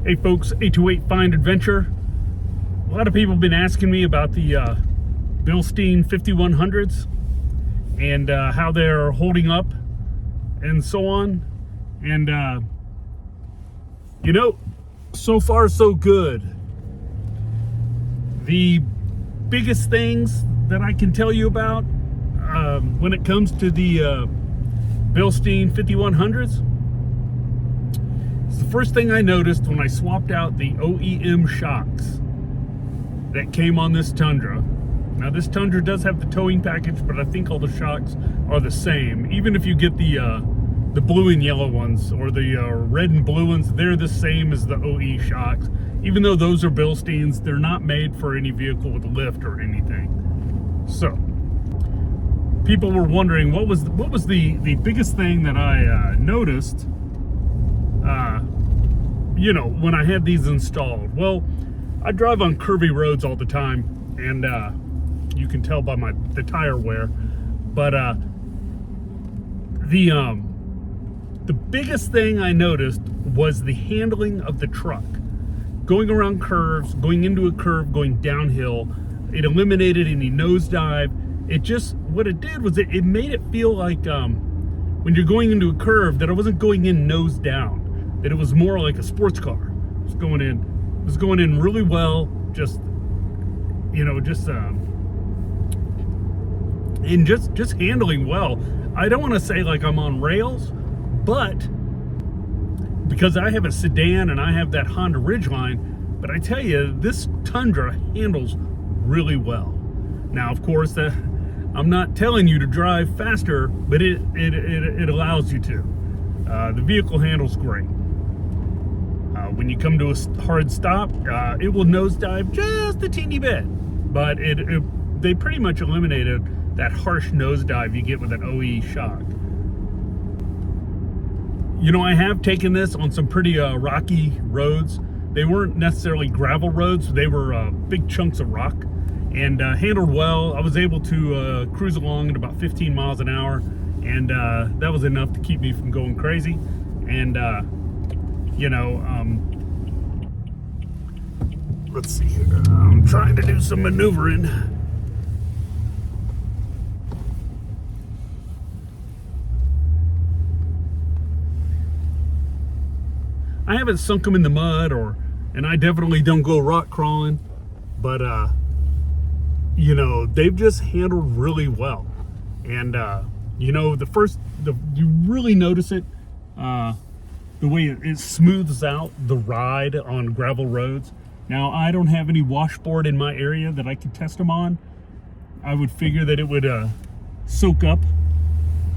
Hey folks, 828 Find Adventure. A lot of people have been asking me about the Bilstein 5100s and how they're holding up and so on. And so far so good. The biggest things that I can tell you about when it comes to the Bilstein 5100s, the first thing I noticed when I swapped out the OEM shocks that came on this Tundra. Now this Tundra does have the towing package, but I think all the shocks are the same. Even if you get the blue and yellow ones, or the red and blue ones, they're the same as the OE shocks. Even though those are Bilsteins, they're not made for any vehicle with lift or anything. So people were wondering what was the biggest thing that I noticed when I had these installed. Well, I drive on curvy roads all the time, and you can tell by the tire wear. But the biggest thing I noticed was the handling of the truck. Going around curves, going into a curve, going downhill. It eliminated any nosedive. What it did was it made it feel like when you're going into a curve that I wasn't going in nose down. That it was more like a sports car. It was going in really well, just handling well. I don't want to say like I'm on rails, but because I have a sedan and I have that Honda Ridgeline, but I tell you, this Tundra handles really well. Now, of course, I'm not telling you to drive faster, but it allows you to. The vehicle handles great. When you come to a hard stop, it will nosedive just a teeny bit, but they pretty much eliminated that harsh nosedive you get with an OE shock. I have taken this on some pretty rocky roads. They weren't necessarily gravel roads, they were big chunks of rock, and handled well. I was able to cruise along at about 15 miles an hour, and that was enough to keep me from going crazy. And let's see here. I'm trying to do some maneuvering. I haven't sunk them in the mud, and I definitely don't go rock crawling, but they've just handled really well. And you really notice it, the way it smooths out the ride on gravel roads. Now, I don't have any washboard in my area that I could test them on. I would figure that it would soak up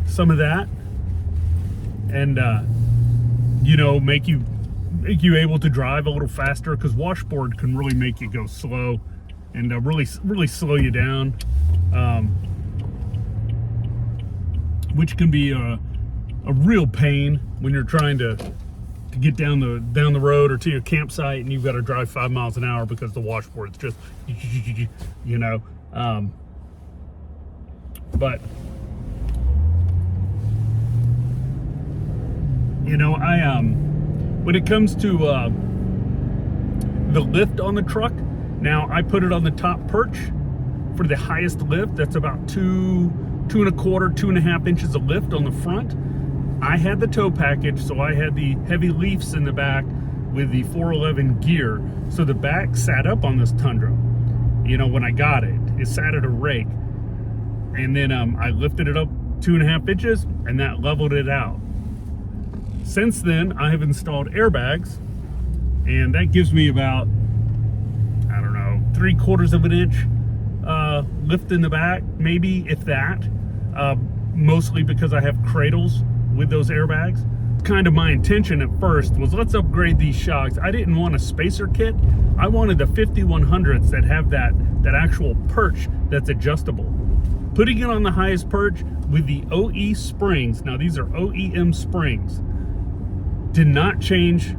some of that, and make you able to drive a little faster, because washboard can really make you go slow and really slow you down, which can be a real pain when you're trying to get down the road or to your campsite, and you've got to drive 5 miles an hour because the washboard's just but when it comes to the lift on the truck, now I put it on the top perch for the highest lift. That's about 2.25 inches of lift on the front. I had the tow package, so I had the heavy leafs in the back with the 411 gear. So the back sat up on this Tundra. When I got it, it sat at a rake. And then I lifted it up 2.5 inches, and that leveled it out. Since then, I have installed airbags, and that gives me about, 3/4 of an inch lift in the back, maybe, if that. Mostly because I have cradles with those airbags. Kind of my intention at first was, let's upgrade these shocks. I didn't want a spacer kit. I wanted the 5100s that have that actual perch that's adjustable. Putting it on the highest perch with the OE springs, now these are OEM springs, did not change,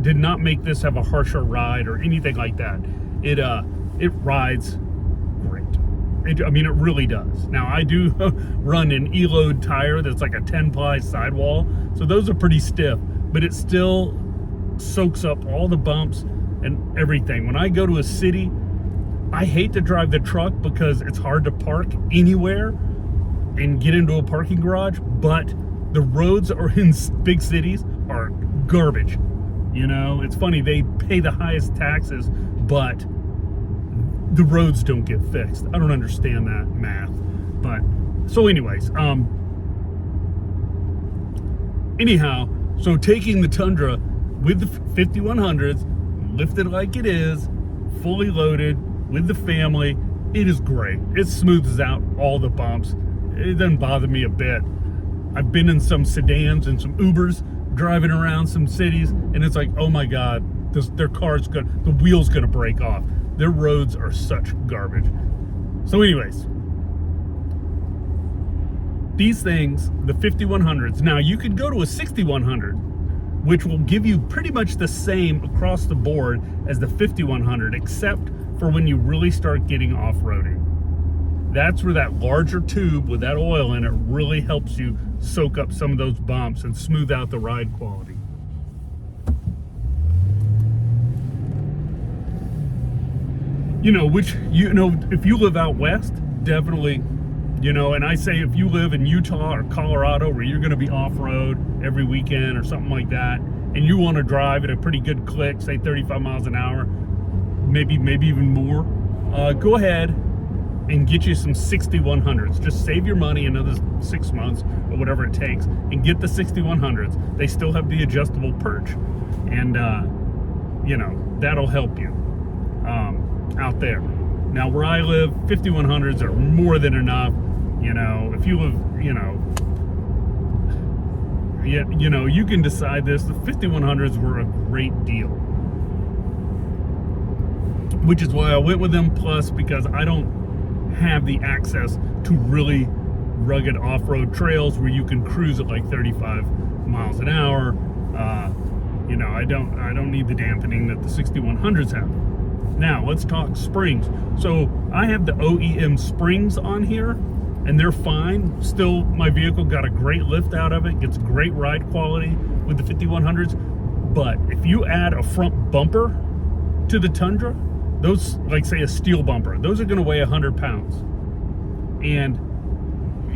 did not make this have a harsher ride or anything like that. It rides great. It really does. Now, I do run an E-load tire that's like a 10-ply sidewall, so those are pretty stiff, but it still soaks up all the bumps and everything. When I go to a city, I hate to drive the truck because it's hard to park anywhere and get into a parking garage, but the roads are in big cities are garbage. You know, it's funny, they pay the highest taxes, but the roads don't get fixed. I don't understand that math. But so anyways, anyhow, so taking the Tundra with the 5100s, lifted like it is, fully loaded with the family, it is great. It smooths out all the bumps. It doesn't bother me a bit. I've been in some sedans and some Ubers driving around some cities, and it's like, oh my God, their car's the wheel's gonna break off. Their roads are such garbage. So anyways, these things, the 5100s, now you could go to a 6100, which will give you pretty much the same across the board as the 5100, except for when you really start getting off-roading. That's where that larger tube with that oil in it really helps you soak up some of those bumps and smooth out the ride quality. If you live out west, definitely, and I say if you live in Utah or Colorado where you're going to be off-road every weekend or something like that, and you want to drive at a pretty good click, say 35 miles an hour, maybe even more, go ahead and get you some 6100s. Just save your money another 6 months or whatever it takes and get the 6100s. They still have the adjustable perch, and that'll help you out there. Now where I live, 5100s are more than enough. If you live, you can decide this. The 5100s were a great deal, which is why I went with them. Plus, because I don't have the access to really rugged off-road trails where you can cruise at like 35 miles an hour. I don't need the dampening that the 6100s have. Now let's talk springs. So I have the OEM springs on here, and they're fine. Still, my vehicle got a great lift out of it, gets great ride quality with the 5100s. But if you add a front bumper to the Tundra, those, like say a steel bumper, those are going to weigh 100 pounds. And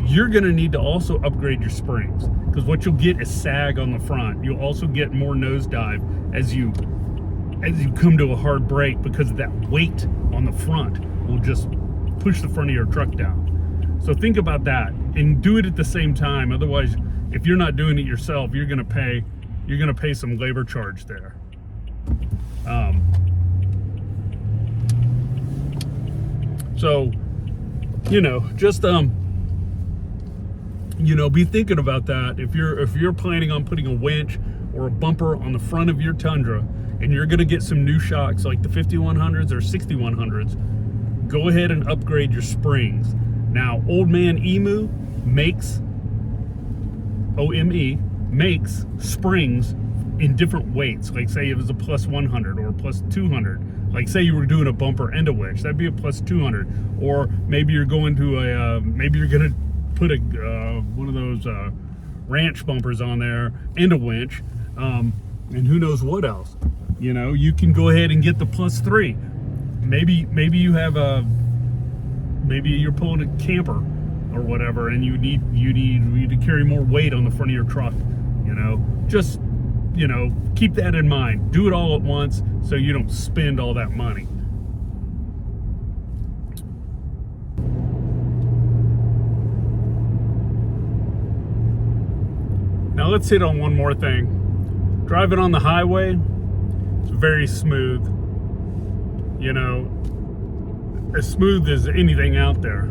you're going to need to also upgrade your springs, because what you'll get is sag on the front. You'll also get more nosedive as you come to a hard brake, because that weight on the front will just push the front of your truck down. So think about that and do it at the same time. Otherwise, if you're not doing it yourself, you're going to pay some labor charge there. So, just be thinking about that. If you're planning on putting a winch or a bumper on the front of your Tundra, and you're going to get some new shocks like the 5100s or 6100s, go ahead and upgrade your springs. Now, Old Man Emu makes, OME, makes springs in different weights. Like say it was a plus 100 or a plus 200. Like say you were doing a bumper and a winch, that'd be a plus 200. Or maybe you're going to maybe you're going to put one of those ranch bumpers on there and a winch, and who knows what else. You can go ahead and get the plus 3. Maybe you have maybe you're pulling a camper or whatever, and you need to carry more weight on the front of your truck. Just keep that in mind. Do it all at once so you don't spend all that money. Now let's hit on one more thing. Driving on the highway, it's very smooth. As smooth as anything out there.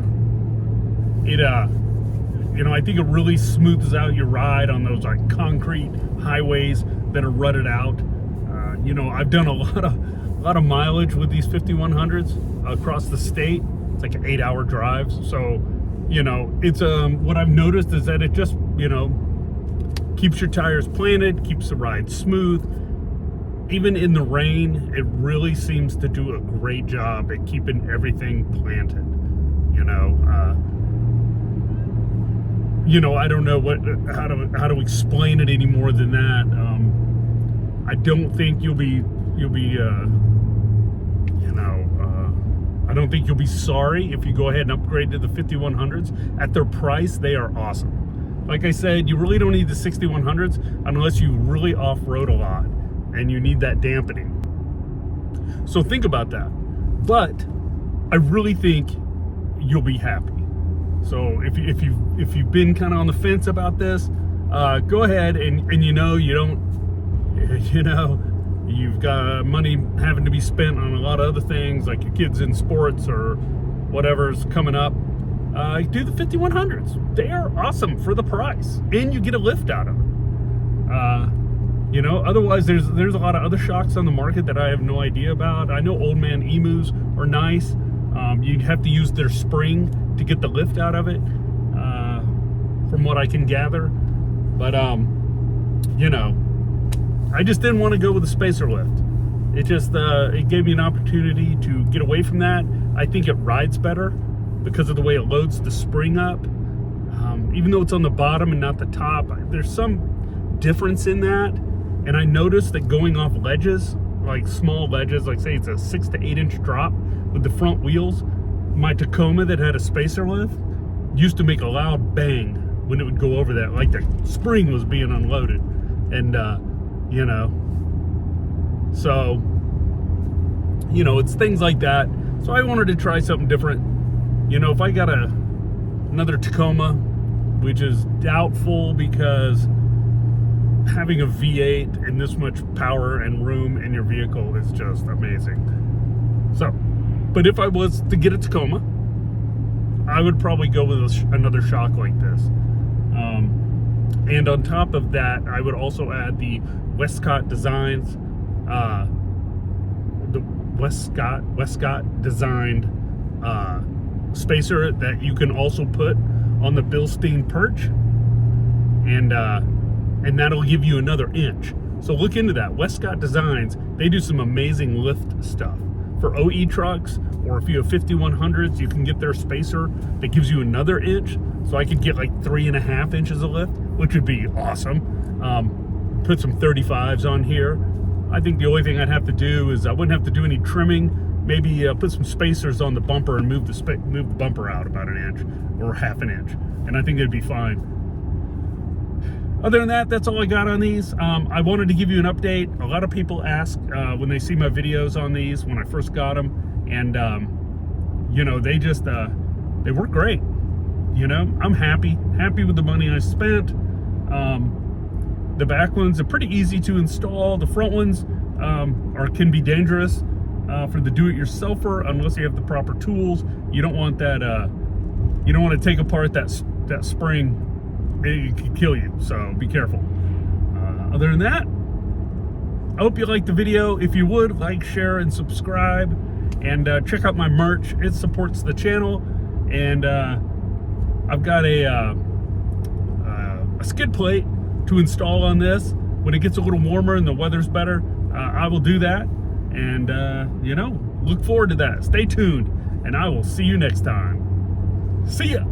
I think it really smooths out your ride on those like concrete highways that are rutted out. I've done a lot of mileage with these 5100s across the state. It's like an 8-hour drive. So, it's what I've noticed is that it just, keeps your tires planted, keeps the ride smooth. Even in the rain, it really seems to do a great job at keeping everything planted. I don't know how to explain it any more than that. I don't think you'll be I don't think you'll be sorry if you go ahead and upgrade to the 5100s. At their price, they are awesome. Like I said, you really don't need the 6100s unless you really off-road a lot and you need that dampening. So think about that. But I really think you'll be happy. So if you've been kind of on the fence about this, go ahead and you've got money having to be spent on a lot of other things, like your kids in sports or whatever's coming up. Do the 5100s. They are awesome for the price, and you get a lift out of them. Otherwise there's a lot of other shocks on the market that I have no idea about. I know Old Man Emus are nice. You'd have to use their spring to get the lift out of it, from what I can gather. But I just didn't want to go with a spacer lift. It just it gave me an opportunity to get away from that. I think it rides better because of the way it loads the spring up. Even though it's on the bottom and not the top, there's some difference in that. And I noticed that going off ledges, like small ledges, like say it's a 6 to 8 inch drop with the front wheels, my Tacoma that had a spacer lift used to make a loud bang when it would go over that, like the spring was being unloaded. And so it's things like that. So I wanted to try something different. If I got another Tacoma, which is doubtful because having a V8 and this much power and room in your vehicle is just amazing. So, but if I was to get a Tacoma, I would probably go with another shock like this. And on top of that, I would also add the Westcott Designs, designed spacer that you can also put on the Bilstein perch, and that'll give you another inch. So look into that. Westcott Designs, they do some amazing lift stuff for OE trucks, or if you have 5100s, you can get their spacer that gives you another inch. So I could get like 3.5 inches of lift, which would be awesome. Put some 35s on here. I think the only thing I'd have to do is I wouldn't have to do any trimming. Maybe put some spacers on the bumper and move the bumper out about an inch or half an inch, and I think it'd be fine. Other than that, that's all I got on these. I wanted to give you an update. A lot of people ask when they see my videos on these when I first got them, and they just they work great. I'm happy with the money I spent. The back ones are pretty easy to install. The front ones can be dangerous for the do-it-yourselfer unless you have the proper tools. You don't want that. You don't want to take apart that spring. It could kill you, so be careful. Other than that, I hope you liked the video. If you would, like, share, and subscribe, and check out my merch. It supports the channel, and I've got a skid plate to install on this. When it gets a little warmer and the weather's better, I will do that, and look forward to that. Stay tuned, and I will see you next time. See ya.